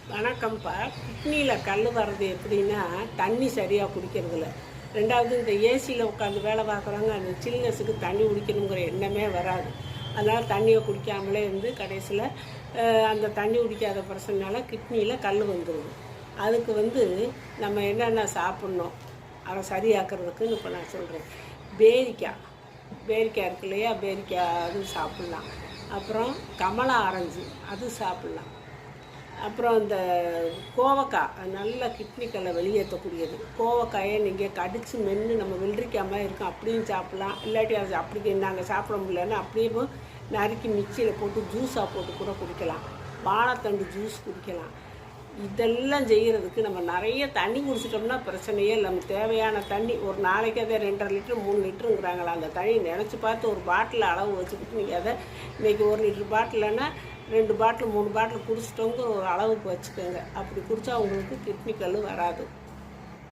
வணக்கம்ப்பா. கிட்னியில் கல் வர்றது எப்படின்னா, தண்ணி சரியாக குடிக்கிறதில்ல. ரெண்டாவது இந்த ஏசியில் உட்காந்து வேலை பார்க்குறவங்க அந்த சில்னஸுக்கு தண்ணி குடிக்கணுங்கிற எண்ணமே வராது. அதனால் தண்ணியை குடிக்காமலே இருந்து கடைசியில் அந்த தண்ணி குடிக்காத பிரச்சனைனால கிட்னியில் கல் வந்துடுது. அதுக்கு நம்ம என்னென்ன சாப்பிட்ணும் அதை சரியாக்குறதுக்குன்னு இப்போ நான் சொல்கிறேன். பேரிக்காய் இருக்கு இல்லையா, பேரிக்காய் அது சாப்பிட்லாம். அப்புறம் கமலா ஆரஞ்சு அது சாப்பிட்லாம். அப்புறம் இந்த கோவக்காய் நல்ல கிட்னிக்களை வெளியேற்றக்கூடியது. கோவக்காயை நீங்கள் கடித்து மென்று நம்ம வெள்ளரிக்காமல் இருக்கும் அப்படியும் சாப்பிட்லாம். இல்லாட்டி அது அப்படி நாங்கள் சாப்பிட முடியலன்னா அப்படியே நறுக்கி மிக்சியில் போட்டு ஜூஸாக போட்டு கூட குடிக்கலாம். வாழைத்தண்டு ஜூஸ் குடிக்கலாம். இதெல்லாம் செய்கிறதுக்கு நம்ம நிறைய தண்ணி குடிச்சிட்டோம்னா பிரச்சனையே இல்லை. நம்ம தேவையான தண்ணி ஒரு நாளைக்கு அதை 2.5 லிட்டர் 3 லிட்டருங்கிறாங்களா, அந்த தண்ணி நினச்சி பார்த்து ஒரு பாட்டில் அளவு வச்சுக்கிட்டு நீங்கள் அதை இன்றைக்கி 1 லிட்டர் பாட்டில்னா 2 பாட்டில் 3 பாட்டில் குடிச்சிட்டோங்கிற ஒரு அளவுக்கு வச்சுக்கோங்க. அப்படி குடித்தா உங்களுக்கு கிட்னி கல் வராது.